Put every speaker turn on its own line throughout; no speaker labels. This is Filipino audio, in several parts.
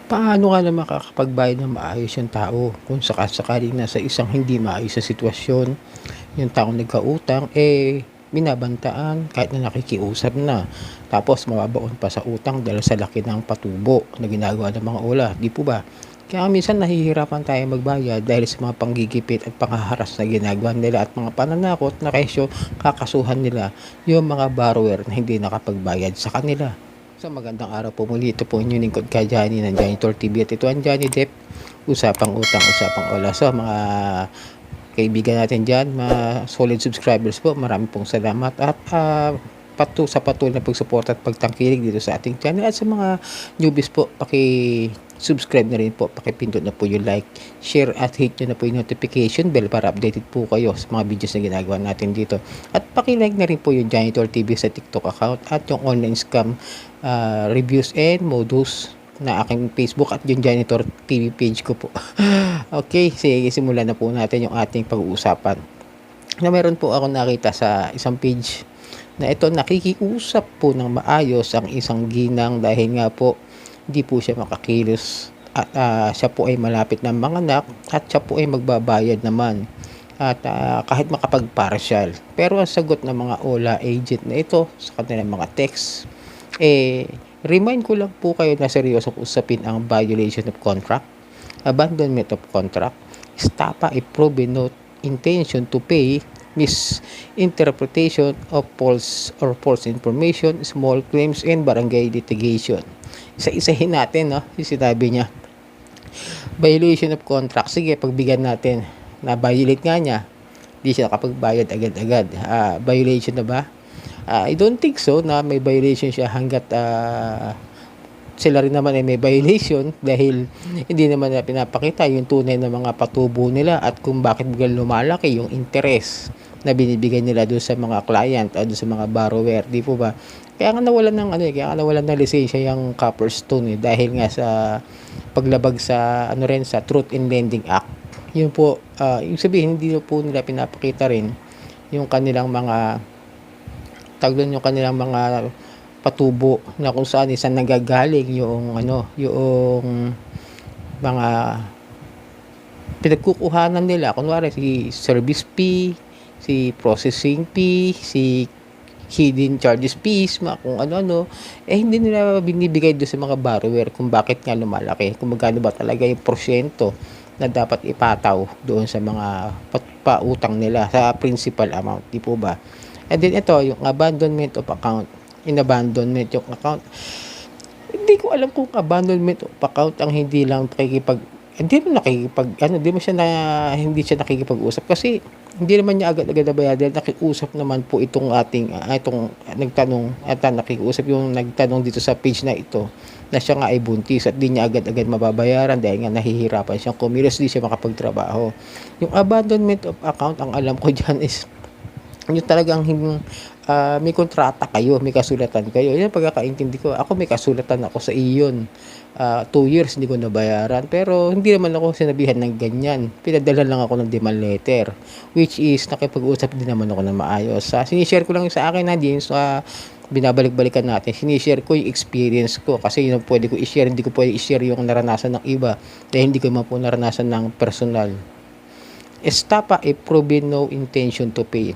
Paano ka na makakapagbayad ng maayos yung tao kung sakasakaling nasa isang hindi maayos na sitwasyon, yung taong nagkautang, binabantaan kahit na nakikiusap na. Tapos mababaon pa sa utang dahil sa laki ng patubo na ginagawa ng mga ula, di po ba? Kaya minsan nahihirapan tayo magbayad dahil sa mga panggigipit at panghaharas na ginagawa nila at mga pananakot na kesyo kakasuhan nila yung mga borrower na hindi nakapagbayad sa kanila. So magandang araw po muli. Ito po inyong lingkod ka Johnny ng Janitor TV at ito ang Johnny Depp. Usapang utang, usapang ola. So mga kaibigan natin dyan, mga solid subscribers po, marami pong salamat at sa patuloy na pagsuporta at pagtangkilig dito sa ating channel at sa mga newbies po, subscribe na rin po, pakipindot na po yung like, share at hit nyo na po yung notification bell para updated po kayo sa mga videos na ginagawa natin dito. At pakilike na rin po yung Janitor TV sa TikTok account at yung online scam reviews and modus na aking Facebook at yung Janitor TV page ko po. Okay, sige, simulan na po natin yung ating pag-uusapan. Na meron po ako nakita sa isang page na ito nakikiusap po ng maayos ang isang ginang dahil nga po hindi po siya makakilos at siya po ay malapit ng manganak at siya po ay magbabayad naman at kahit makapag-partial. Pero ang sagot ng mga OLA agent na ito sa kanilang mga text, remind ko lang po kayo na seryosong usapin ang violation of contract, abandonment of contract, estafa, a proven no intention to pay, misinterpretation of false information, small claims, and barangay litigation. Isa-isahin natin, no? Yung sinabi niya. Violation of contract. Sige, pagbigyan natin. Na-violate nga niya. Hindi siya nakapagbayad agad-agad. Violation na ba? I don't think so na may violation siya hanggat sila rin naman ay may violation dahil hindi naman na pinapakita yung tunay na mga patubo nila at kung bakit biglang lumalaki yung interest na binibigay nila doon sa mga client o doon sa mga borrower, di po ba? Kaya nga nawalan ng lisensya yung Copperstone dahil nga sa paglabag sa sa Truth in Lending Act. Yun po, yung sabihin hindi po nila pinapakita rin yung kanilang mga yung kanilang mga patubo na kung saan nanggagaling yung yung mga pinagkukuhanan nila, kunwari si service fee, si processing fee, si hidden charges fees, kung ano-ano, hindi nila binibigay doon sa mga borrower kung bakit nga lumalaki, kung magkano ba talaga yung porsyento na dapat ipataw doon sa mga pautang nila sa principal amount, di po ba? And then ito, yung abandonment of account, in-abandonment yung account. Hindi ko alam kung abandonment of account ang hindi lang hindi siya nakikipag-usap kasi hindi naman niya agad-agad nabayad dahil nakiusap naman po itong ating itong nagtanong at nakiusap yung nagtanong dito sa page na ito na siya nga ay buntis at di niya agad-agad mababayaran dahil nga nahihirapan siyang kumilos, di siya makapagtrabaho. Yung abandonment of account, ang alam ko dyan is yung talagang may kontrata kayo, may kasulatan kayo. Yan pagkakaintindi ko. Ako may kasulatan ako sa iyon. 2 years hindi ko nabayaran. Pero hindi naman ako sinabihan ng ganyan. Pinadala lang ako ng demand letter. Which is, nakipag-usap din naman ako na maayos. Sinishare ko lang sa akin na din sa binabalik-balikan natin. Sinishare ko yung experience ko. Kasi yun ang pwede ko i-share. Hindi ko pwede i-share yung naranasan ng iba. Dahil hindi ko man po naranasan ng personal. Estafa, a proven no intention to pay.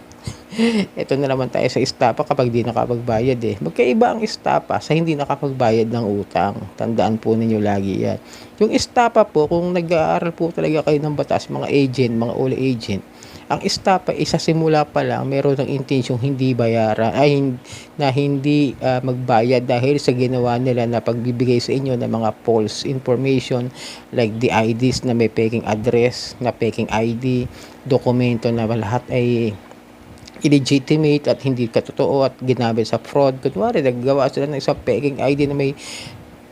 Ito na naman tayo sa estafa kapag di nakapagbayad Magkaiba ang estafa sa hindi nakapagbayad ng utang. Tandaan po ninyo lagi yan. Yung estafa po, kung nag-aaral po talaga kayo ng batas, mga agent, mga OLA agent, ang estafa isa simula pa lang meron ng intensyong hindi bayaran, hindi magbayad dahil sa ginawa nila na pagbibigay sa inyo ng mga false information like the IDs na may peking address, na peking ID, dokumento na lahat ay illegitimate at hindi katotoo at ginamit sa fraud. Kunwari, naggawa sila ng isang peking ID na may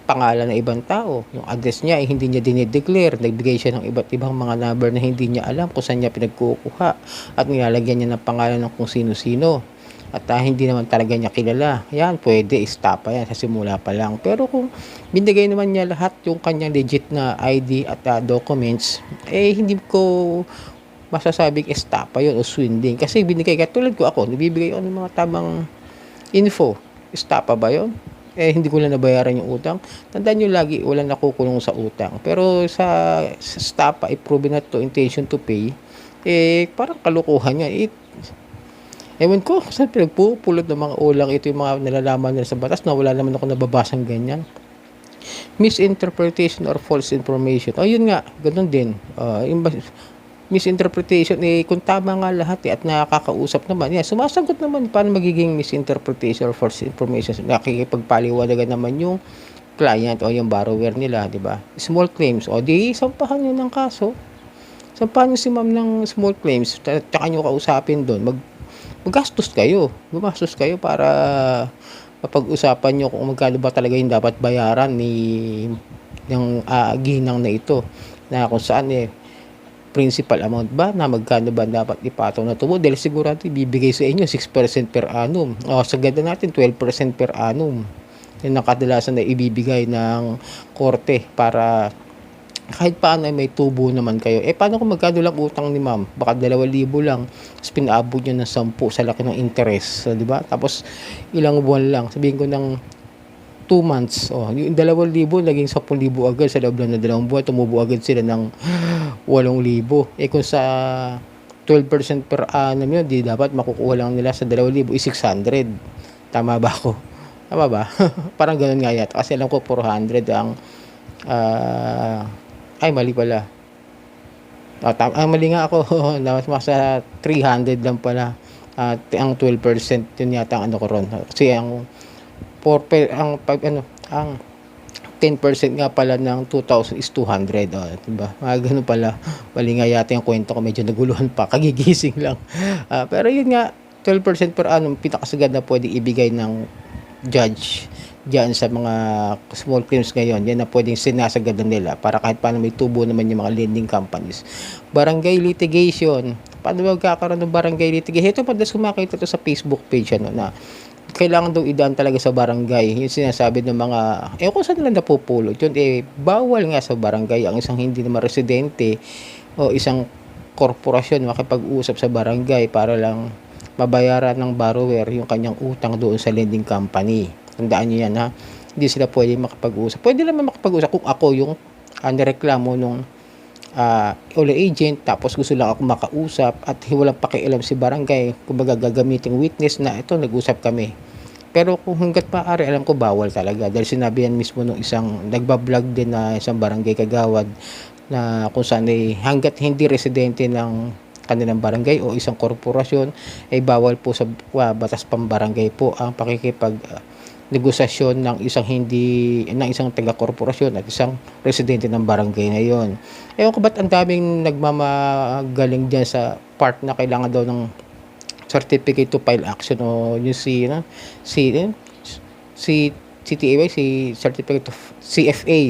pangalan ng ibang tao. Yung address niya ay hindi niya dinideclare. Nagbigay siya ng iba't ibang mga number na hindi niya alam kung saan niya pinagkukuha. At nilalagyan niya ng pangalan ng kung sino-sino. At hindi naman talaga niya kilala. Yan, pwede, estafa yan sa simula pa lang. Pero kung binigay naman niya lahat yung kanyang legit na ID at documents, hindi ko masasabing estafa yun o swindling. Kasi binigay, katulad ko ako, nabibigay ako ng mga tamang info. Estafa ba yun? hindi ko lang nabayaran yung utang. Tandaan niyo lagi, walang nakukulong sa utang. Pero sa STAPA, proven na to, intention to pay, parang kalokohan yan. Ewan ko, saan pinagpupulot ng mga ulang ito yung mga nalalaman nila sa batas na wala naman ako nababasang ganyan. Misinterpretation or false information. Yun nga, ganun din. Misinterpretation, kung tama nga lahat at nakakausap naman, sumasagot naman paano magiging misinterpretation or false information. Nakikipagpaliwanagan naman yung client o yung borrower nila, di ba? Small claims, di sampahan nyo ng kaso. Sampahan nyo si ma'am ng small claims, tsaka nyo kausapin doon, magastos kayo. Gumastos kayo para mapag-usapan nyo kung magkano ba talaga yung dapat bayaran ng ginang na ito. Na kung saan principal amount ba na magkano ba dapat ipataw na tubo. Dahil sigurado ibibigay sa inyo 6% per annum. Sa ganda natin 12% per annum. Yan ang kadalasan na ibibigay ng korte para kahit paano may tubo naman kayo. Paano kung magkano lang utang ni ma'am? Baka 2,000 lang. Tapos pinaabot nyo ng 10 sa laki ng interest. Di ba? Tapos ilang buwan lang. Sabihin ko ng 2 months. Yung 2,000 naging 10,000 agad sa loob lang ng 2 buwan. Tumubo agad sila ng 8,000. Kung sa 12% per annum yun, di dapat makukuha lang nila sa 2,000 600. Tama ba ako? Tama ba? Parang ganun nga yata. Kasi alam ko 400 ang mali pala. Mali nga ako. Nasa 300 lang pala. Ang 12% yun yata ang ano ko ron. Kasi ang 10% nga pala ng 2,000 is 200. Diba? Ganun pala. Mali nga yata yung kwento ko. Medyo naguluhan pa. Kagigising lang. Pero yun nga, 12% per annum, pinakasagad na pwede ibigay ng judge diyan sa mga small claims ngayon. Yan na pwedeng sinasagadan nila para kahit paano may tubo naman yung mga lending companies. Barangay litigation. Paano magkakaroon ng barangay litigation? Ito madalas kumakita to sa Facebook page na kailangan daw idaan talaga sa barangay. Yung sinasabi ng mga kung saan nila napupulot yun, bawal nga sa barangay ang isang hindi naman residente o isang korporasyon makipag-usap sa barangay para lang mabayaran ng borrower yung kanyang utang doon sa lending company. Tandaan nyo yan, ha? Hindi sila pwede makapag-usap. Pwede naman makapag-usap kung ako yung nireklamo nung uli agent, tapos gusto lang ako makausap at walang pakialam si barangay, kumbaga gagamiting witness na ito, nag-usap kami. Pero kung hanggat maaari, alam ko bawal talaga dahil sinabi yan mismo nung isang nagbablog din na isang barangay kagawad na kung saan hanggat hindi residente ng kanilang barangay o isang korporasyon bawal po sa batas pambarangay po ang pakikipag negosasyon ng isang taga-korporasyon at isang residente ng barangay na yon. Ewan ko ba't ang daming nagmamagaling dyan sa part na kailangan daw ng certificate to file action o yung CTA, CFA,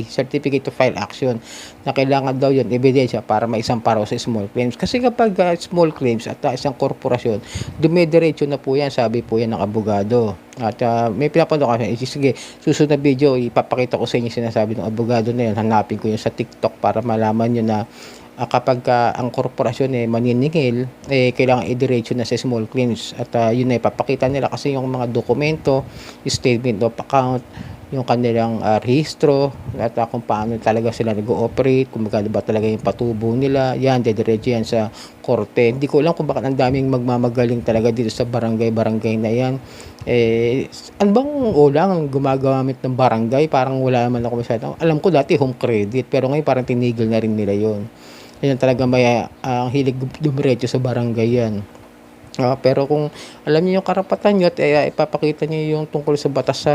Certificate to File Action, na kailangan daw yun, ebidensya para maisamparaw sa small claims. Kasi kapag small claims at isang korporasyon, dumidiretso na po yan, sabi po yan ng abogado. At may pinapanood kasi, sige, susunod na video, ipapakita ko sa inyo sinasabi ng abogado na yun, hanapin ko yun sa TikTok para malaman nyo na kapag ang korporasyon maniningil, kailangan idiretso na sa small claims at yun na ipapakita nila kasi yung mga dokumento, statement of account, yung kanilang rehistro at kung paano talaga sila nag-ooperate, kung magkano ba talaga yung patubo nila, yan, didiretso yan sa korte. Hindi ko alam kung bakit ang daming magmamagaling talaga dito sa barangay na yan. Ano bang ulang gumagamit ng barangay? Parang wala naman ako masyadong. Alam ko dati home credit, pero ngayon parang tinigil na rin nila yon. Yan talaga may hilig dumiretso sa barangay yan. Pero kung alam niyo yung karapatan niyo at ipapakita niyo yung tungkol sa batas sa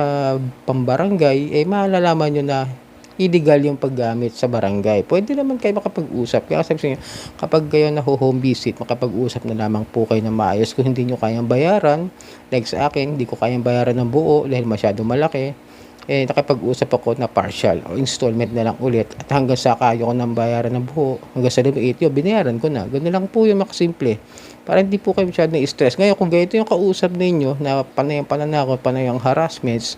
pambarangay, malalaman niyo na illegal yung paggamit sa barangay. Pwede naman kayo makapag-usap. Kaya sabi niyo, kapag kayo na home visit, makapag-usap na lamang po kayo na maayos. Kung hindi niyo kayang bayaran, like sa akin, hindi ko kayang bayaran ng buo dahil masyado malaki, nakipag-usap ako na partial o installment na lang ulit at hanggang sa kaya ko ng bayaran ng buo hanggang sa lumiit yun, binayaran ko na. Ganun lang po yung makasimple para hindi po kayo masyadong i-stress. Ngayon kung ganito yung kausap ninyo na panay ang pananakot, panay ang harassments,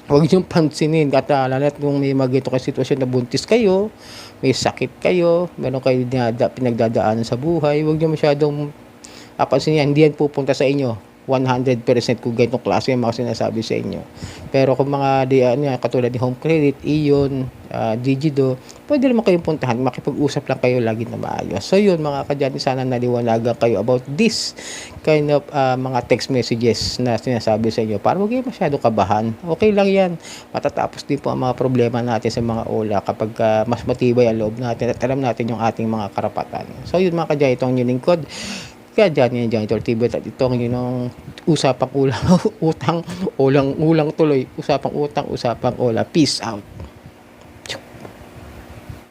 huwag niyong pansinin at lalo't kung may magito kayo sitwasyon na buntis kayo, may sakit kayo, meron kayo pinagdadaanan sa buhay, huwag niyo masyadong pansinin yan, hindi yan pupunta sa inyo. 100% kung ganitong klase yung mga sinasabi sa inyo. Pero kung mga katulad ni Home Credit, Ion, Digido, pwede naman kayong puntahan, makipag-usap lang kayo lagi na maayos. So yun mga kadyani, sana naliwanagan kayo about this kind of mga text messages na sinasabi sa inyo para huwag kayo masyado kabahan. Okay lang yan. Matatapos din po ang mga problema natin sa mga ola kapag mas matibay ang loob natin at alam natin yung ating mga karapatan. So yun mga kadyani, itong yung lingkod. Kaya dyan yung Janitor Tibet at itong yung usapang ulang, ulang tuloy. Usapang utang, usapang ola. Peace out.